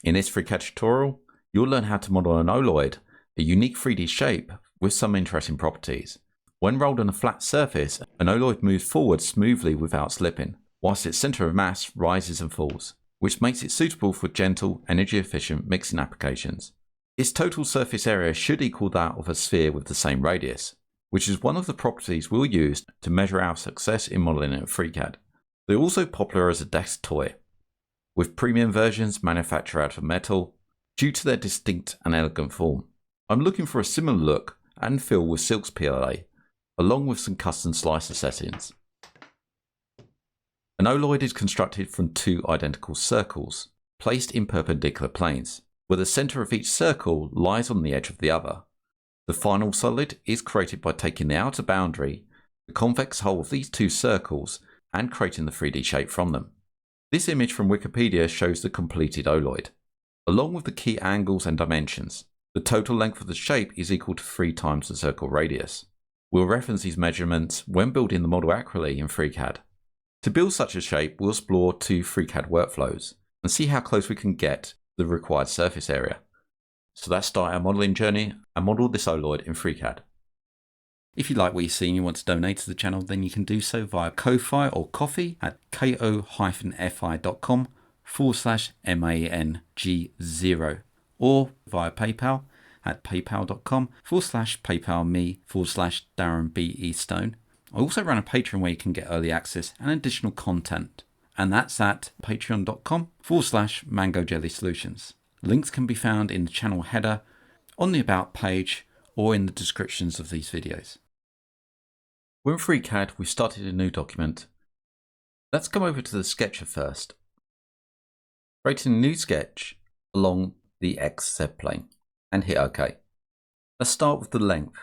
In this FreeCAD tutorial, you'll learn how to model an Oloid, a unique 3D shape with some interesting properties. When rolled on a flat surface, an Oloid moves forward smoothly without slipping, whilst its centre of mass rises and falls, which makes it suitable for gentle, energy-efficient mixing applications. Its total surface area should equal that of a sphere with the same radius, which is one of the properties we'll use to measure our success in modelling in FreeCAD. They're also popular as a desk toy, with premium versions manufactured out of metal due to their distinct and elegant form. I'm looking for a similar look and feel with Silk's PLA, along with some custom slicer settings. An Oloid is constructed from two identical circles, placed in perpendicular planes, where the centre of each circle lies on the edge of the other. The final solid is created by taking the outer boundary, the convex hull of these two circles, and creating the 3D shape from them. This image from Wikipedia shows the completed Oloid, along with the key angles and dimensions. The total length of the shape is equal to 3 times the circle radius. We'll reference these measurements when building the model accurately in FreeCAD. To build such a shape, we'll explore 2 FreeCAD workflows and see how close we can get to the required surface area. So let's start our modelling journey and model this Oloid in FreeCAD. If you like what you see and you want to donate to the channel, then you can do so via Ko-Fi or Ko-fi at ko-fi.com/MANG0 or via PayPal at paypal.com/paypalme/DarrenBEstone. I also run a Patreon where you can get early access and additional content, and that's at patreon.com/MangoJellySolutions. Links can be found in the channel header, on the About page, or in the descriptions of these videos. We're in FreeCAD, we've started a new document. Let's come over to the sketcher first. Creating a new sketch along the XZ plane and hit OK. Let's start with the length.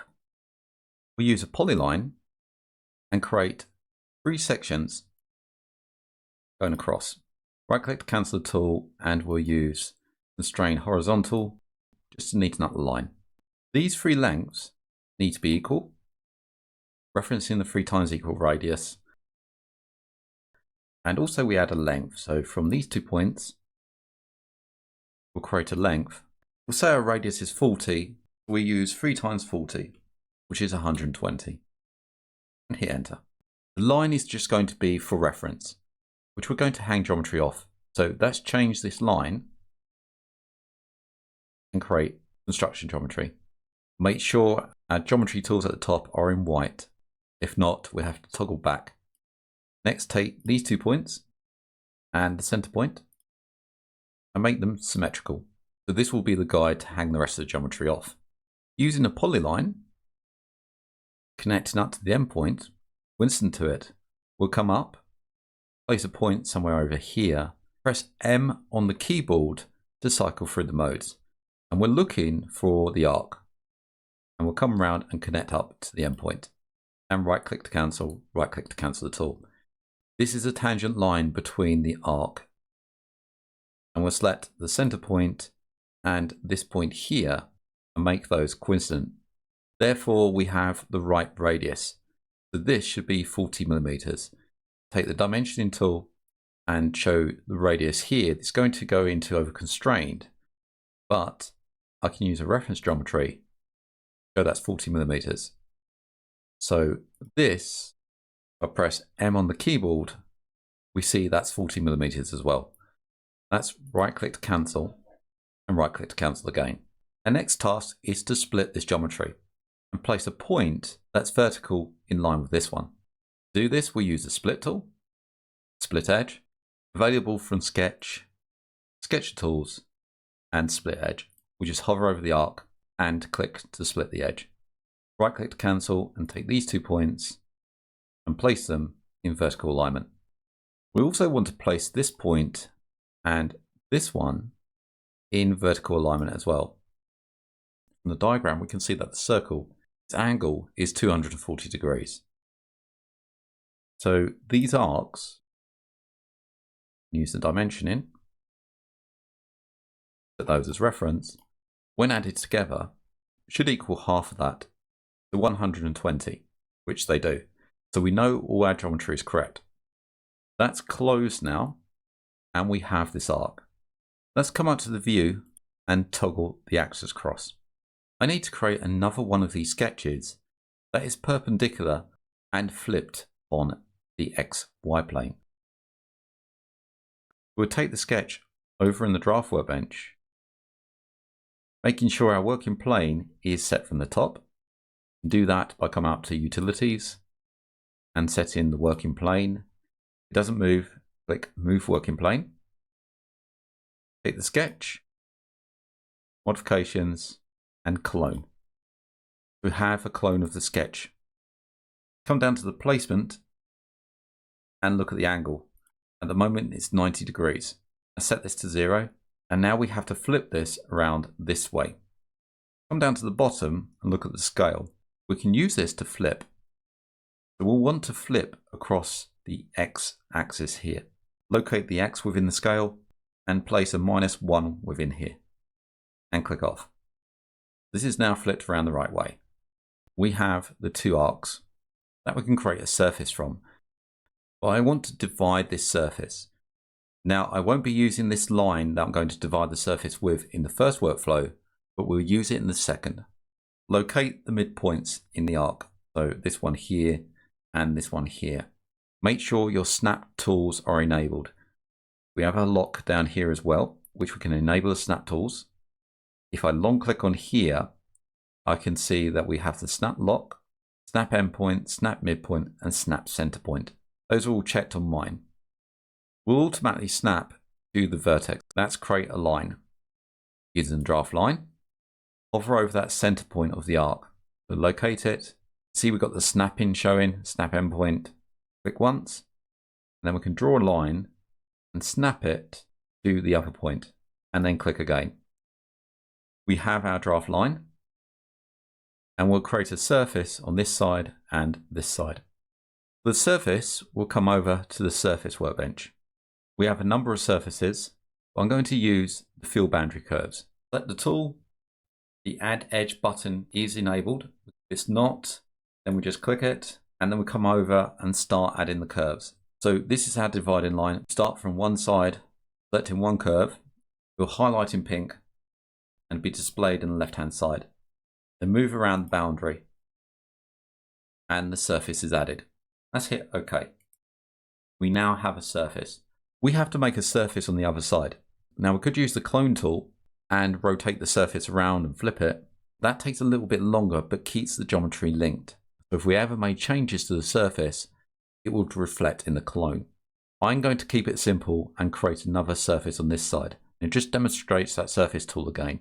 We use a polyline and create 3 sections going across. Right click to cancel the tool and we'll use constrain horizontal just to neaten up the line. These 3 lengths need to be equal, referencing the 3 times equal radius. And also we add a length. So from these 2 points, we'll create a length. We'll say our radius is 40. We use 3 times 40, which is 120. And hit enter. The line is just going to be for reference, which we're going to hang geometry off. So let's change this line and create construction geometry. Make sure our geometry tools at the top are in white. If not, we have to toggle back. Next, take these 2 points and the center point and make them symmetrical. So this will be the guide to hang the rest of the geometry off. Using a polyline, connecting up to the endpoint, Winston to it, we'll come up, place a point somewhere over here, press M on the keyboard to cycle through the modes. And we're looking for the arc. And we'll come around and connect up to the endpoint. And right click to cancel the tool. This is a tangent line between the arc. And we'll select the center point and this point here and make those coincident. Therefore, we have the right radius. So this should be 40 millimeters. Take the dimensioning tool and show the radius here. It's going to go into over constrained, but I can use a reference geometry. So that's 40 millimeters. So this, if I press M on the keyboard, we see that's 40 millimeters as well. Let's right click to cancel and right click to cancel again. Our next task is to split this geometry and place a point that's vertical in line with this one. To do this, we use the split tool, split edge, available from Sketch, Sketcher Tools, and Split Edge. We just hover over the arc and click to split the edge. Right click to cancel and take these 2 points and place them in vertical alignment. We also want to place this point and this one in vertical alignment as well. From the diagram, we can see that the circle, its angle is 240 degrees. So these arcs, use the dimensioning, set those as reference, when added together, should equal half of that, to 120, which they do. So we know all our geometry is correct. That's closed now, and we have this arc. Let's come up to the view and toggle the axis cross. I need to create another one of these sketches that is perpendicular and flipped on the XY plane. We'll take the sketch over in the draft workbench, making sure our working plane is set from the top. Do that by coming up to Utilities and set in the working plane. It doesn't move, click Move Working Plane. Take the sketch, Modifications, and Clone. We have a clone of the sketch. Come down to the placement and look at the angle. At the moment it's 90 degrees. I set this to 0, and now we have to flip this around this way. Come down to the bottom and look at the scale. We can use this to flip. So we'll want to flip across the X axis here. Locate the X within the scale and place a -1 within here and click off. This is now flipped around the right way. We have the two arcs that we can create a surface from. But I want to divide this surface. Now I won't be using this line that I'm going to divide the surface with in the first workflow, but we'll use it in the second. Locate the midpoints in the arc. So this one here and this one here. Make sure your snap tools are enabled. We have a lock down here as well, which we can enable the snap tools. If I long click on here, I can see that we have the snap lock, snap endpoint, snap midpoint, and snap center point. Those are all checked on mine. We'll automatically snap to the vertex. Let's create a line. Using the draft line, hover over that center point of the arc. So locate it. See we've got the snap in showing, snap endpoint. Click once, and then we can draw a line and snap it to the upper point, and then click again. We have our draft line, and we'll create a surface on this side and this side. The surface will come over to the Surface Workbench. We have a number of surfaces. I'm going to use the Fill Boundary Curves. Select the tool. The Add Edge button is enabled. If it's not, then we just click it, and then we come over and start adding the curves. So this is our dividing line. Start from one side, selecting one curve. We'll highlight in pink and be displayed on the left-hand side. Then move around the boundary, and the surface is added. Let's hit OK. We now have a surface. We have to make a surface on the other side. Now we could use the clone tool and rotate the surface around and flip it. That takes a little bit longer but keeps the geometry linked. So if we ever made changes to the surface, it will reflect in the clone. I'm going to keep it simple and create another surface on this side. It just demonstrates that surface tool again.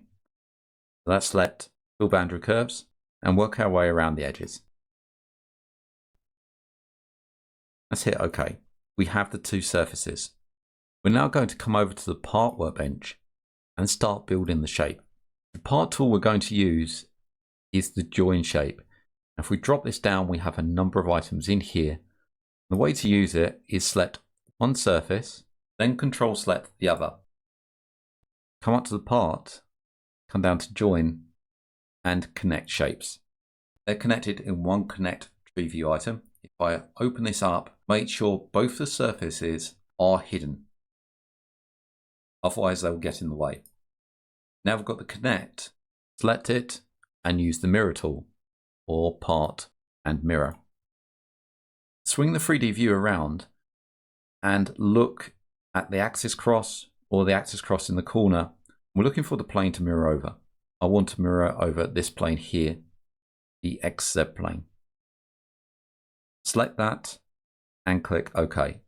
So let's select Fill Boundary Curves and work our way around the edges. Let's hit OK. We have the two surfaces. We're now going to come over to the Part Workbench and start building the shape. The part tool we're going to use is the join shape. If we drop this down, we have a number of items in here. The way to use it is select one surface, then Control select the other. Come up to the part, come down to Join, and Connect Shapes. They're connected in one Connect Tree View item. If I open this up, make sure both the surfaces are hidden. Otherwise they'll get in the way. Now we've got the connect, select it and use the mirror tool, or part and mirror. Swing the 3D view around and look at the axis cross or the axis cross in the corner. We're looking for the plane to mirror over. I want to mirror over this plane here, the XZ plane. Select that and click OK.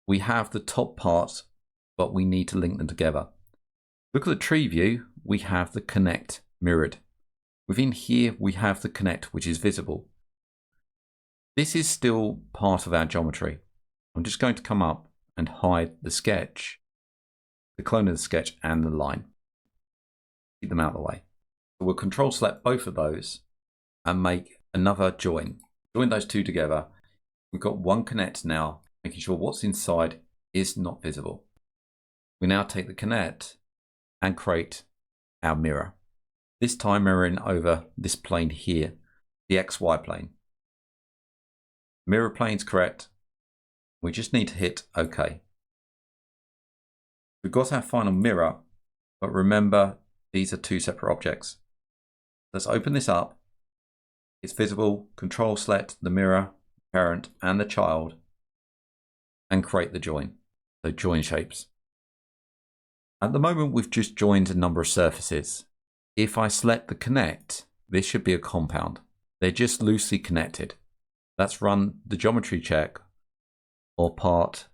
We have the top part, but we need to link them together. Look at the tree view, we have the connect mirrored. Within here, we have the connect, which is visible. This is still part of our geometry. I'm just going to come up and hide the sketch, the clone of the sketch and the line. Keep them out of the way. So we'll Control select both of those and make another join. Join those two together. We've got one connect now, making sure what's inside is not visible. We now take the connect and create our mirror. This time mirroring over this plane here, the XY plane. Mirror plane's correct. We just need to hit OK. We've got our final mirror, but remember, these are two separate objects. Let's open this up. It's visible. Control select the mirror, parent, and the child, and create the join. So join shapes. At the moment, we've just joined a number of surfaces. If I select the connect, this should be a compound. They're just loosely connected. Let's run the geometry check or part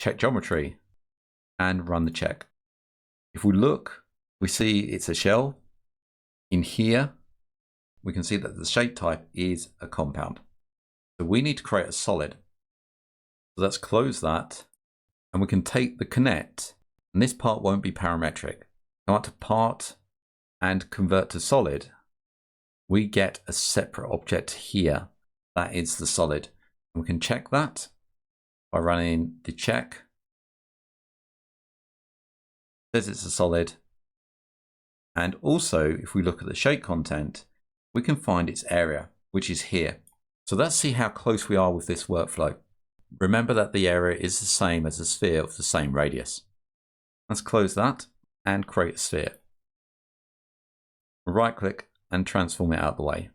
check geometry and run the check. If we look, we see it's a shell. In here, we can see that the shape type is a compound. So we need to create a solid. So let's close that, and we can take the connect, and this part won't be parametric. Come up to part and convert to solid. We get a separate object here. That is the solid. And we can check that by running the check. It says it's a solid. And also, if we look at the shape content, we can find its area, which is here. So let's see how close we are with this workflow. Remember that the area is the same as a sphere of the same radius. Let's close that and create a sphere. Right click and transform it out of the way.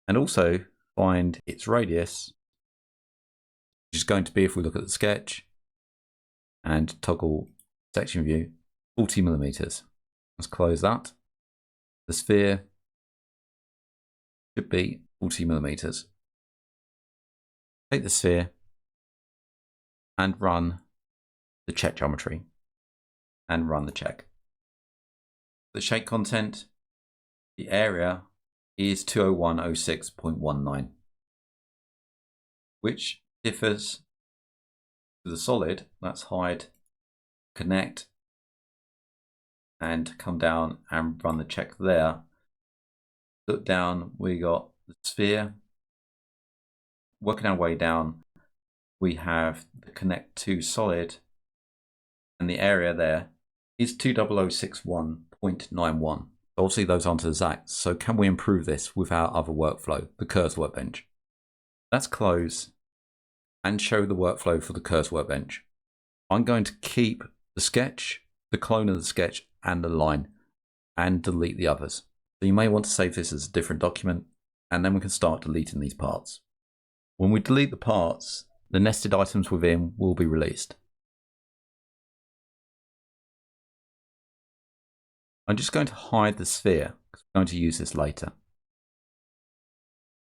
And also find its radius, which is going to be, if we look at the sketch and toggle section view, 40 millimeters. Let's close that. The sphere should be 40 millimeters. Take the sphere and run the check geometry and run the check. The shape content, the area is 20106.19, which differs to the solid. Let's hide, connect, and come down and run the check there. Look down, we got the sphere. Working our way down, we have the connect to solid, and the area there is 20061.91. Obviously those aren't exact, so can we improve this with our other workflow, the Curves Workbench? Let's close and show the workflow for the Curves Workbench. I'm going to keep the sketch, the clone of the sketch, and the line, and delete the others. So you may want to save this as a different document, and then we can start deleting these parts. When we delete the parts, the nested items within will be released. I'm just going to hide the sphere because we're going to use this later.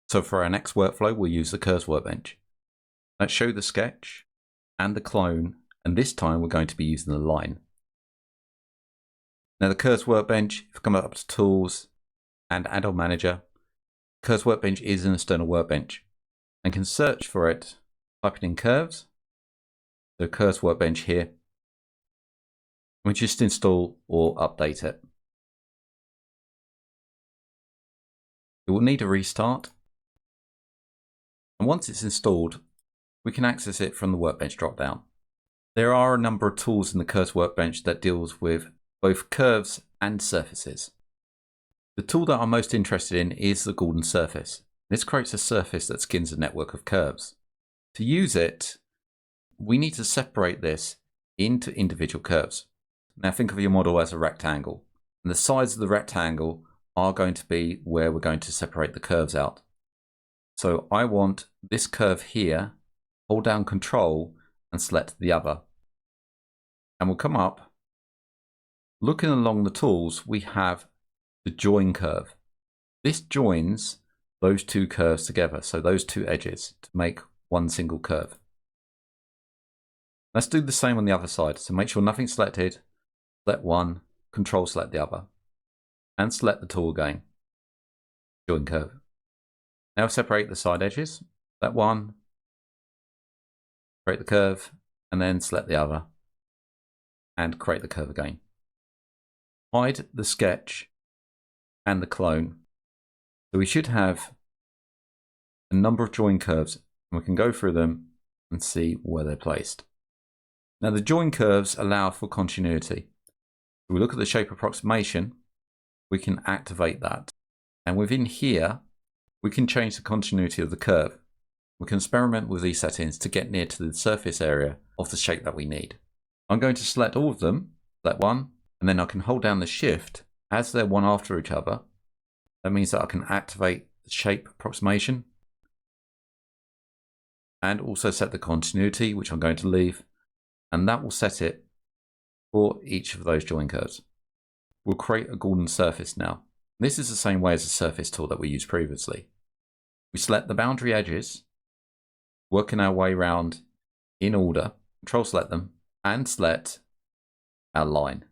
So for our next workflow, we'll use the Curves Workbench. Let's show the sketch and the clone, and this time we're going to be using the line. Now the Curves Workbench, if we come up to Tools and Add-on Manager, Curves Workbench is an external workbench and can search for it, typing in curves. So Curves Workbench here. We just install or update it. It will need a restart. And once it's installed, we can access it from the Workbench dropdown. There are a number of tools in the Curves Workbench that deals with both curves and surfaces. The tool that I'm most interested in is the Golden Surface. This creates a surface that skins a network of curves. To use it, we need to separate this into individual curves. Now think of your model as a rectangle, and the sides of the rectangle are going to be where we're going to separate the curves out. So I want this curve here, hold down Control and select the other. And we'll come up, looking along the tools, we have the join curve. This joins those two curves together, so those two edges, to make one single curve. Let's do the same on the other side. So make sure nothing's selected. Select one, Control select the other, and select the tool again. Join curve. Now separate the side edges. Select one, create the curve, and then select the other, and create the curve again. Hide the sketch and the clone. So we should have a number of join curves, and we can go through them and see where they're placed. Now the join curves allow for continuity. If we look at the shape approximation, we can activate that. And within here, we can change the continuity of the curve. We can experiment with these settings to get near to the surface area of the shape that we need. I'm going to select all of them, select one, and then I can hold down the shift as they're one after each other. That means that I can activate the shape approximation and also set the continuity, which I'm going to leave, and that will set it for each of those join curves. We'll create a golden surface now. This is the same way as the surface tool that we used previously. We select the boundary edges, working our way around in order, control select them, and select our line.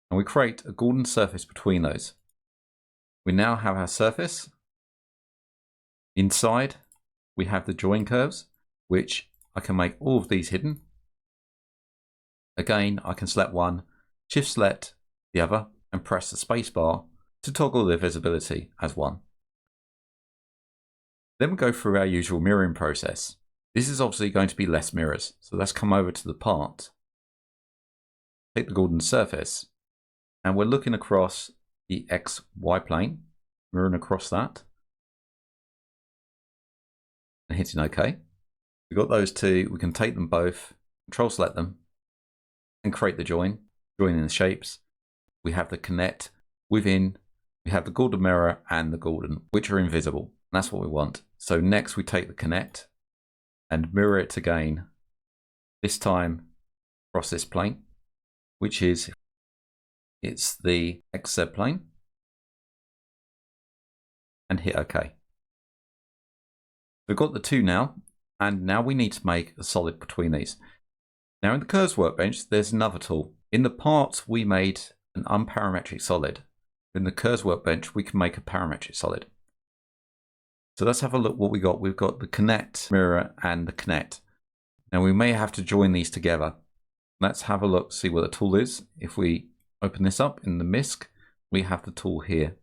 And we create a golden surface between those. We now have our surface. Inside, we have the join curves, which I can make all of these hidden. Again, I can select one, shift select the other, and press the space bar to toggle their visibility as one. Then we go through our usual mirroring process. This is obviously going to be less mirrors, so let's come over to the part, take the golden surface, and we're looking across the XY plane, mirroring across that, and hitting OK. We've got those two, we can take them both, control select them, and create the join, joining the shapes. We have the connect within, we have the golden mirror and the golden, which are invisible. And that's what we want. So next we take the connect and mirror it again, this time across this plane, which is, it's the XZ plane, and hit OK. We've got the two now, and now we need to make a solid between these. Now in the Curves Workbench, there's another tool. In the part, we made an unparametric solid. In the Curves Workbench, we can make a parametric solid. So let's have a look what we got. We've got the connect mirror and the connect. Now we may have to join these together. Let's have a look, see what the tool is. If we open this up in the MISC, we have the tool here,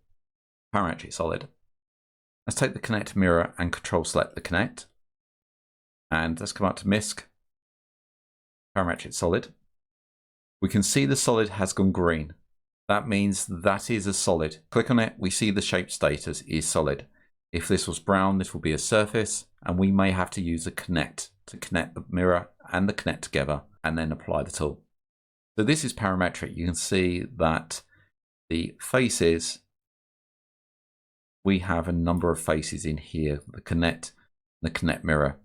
parametric solid. Let's take the connect mirror and control select the connect. And let's come up to MISC, parametric solid. We can see the solid has gone green. That means that is a solid. Click on it, we see the shape status is solid. If this was brown, this will be a surface, and we may have to use a connect to connect the mirror and the connect together and then apply the tool. So this is parametric. You can see that the faces, we have a number of faces in here, the connect mirror.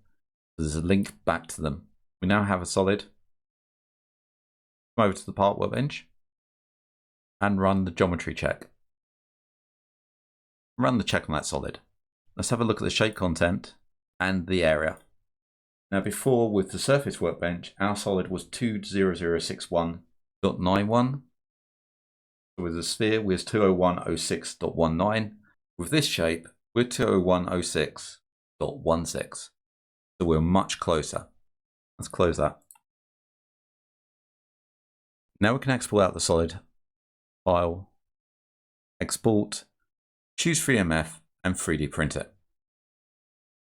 There's a link back to them. We now have a solid. Come over to the part workbench and run the geometry check. Run the check on that solid. Let's have a look at the shape content and the area. Now before, with the Surface Workbench, our solid was 20061.91. With the sphere, we're 20106.19. With this shape, we're 20106.16. So we're much closer. Let's close that. Now we can export out the solid, File, Export, choose FreeMF and 3D print it.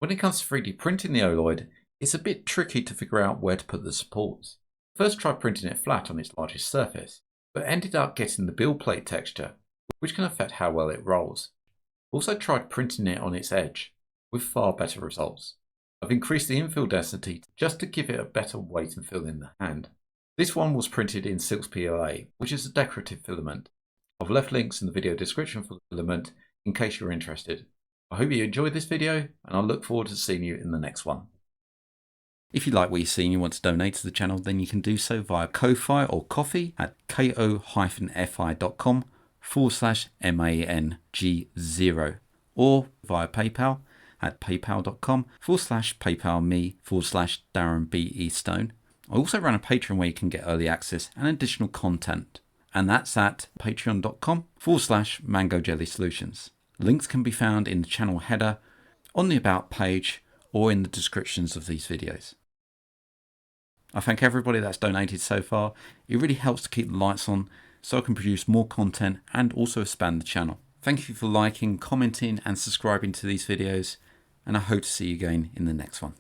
When it comes to 3D printing the Oloid, it's a bit tricky to figure out where to put the supports. First tried printing it flat on its largest surface, but ended up getting the build plate texture, which can affect how well it rolls. Also tried printing it on its edge, with far better results. I've increased the infill density just to give it a better weight and feel in the hand. This one was printed in Silks PLA, which is a decorative filament. I've left links in the video description for the filament in case you're interested. I hope you enjoyed this video, and I look forward to seeing you in the next one. If you like what you see and you want to donate to the channel, then you can do so via Ko-Fi or Ko-Fi at ko-fi.com/MANG0 or via PayPal at paypal.com/paypalme/DarrenBEstone. I also run a Patreon where you can get early access and additional content, and that's at patreon.com/MangoJellySolutions. Links can be found in the channel header, on the About page, or in the descriptions of these videos. I thank everybody that's donated so far. It really helps to keep the lights on so I can produce more content and also expand the channel. Thank you for liking, commenting and subscribing to these videos, and I hope to see you again in the next one.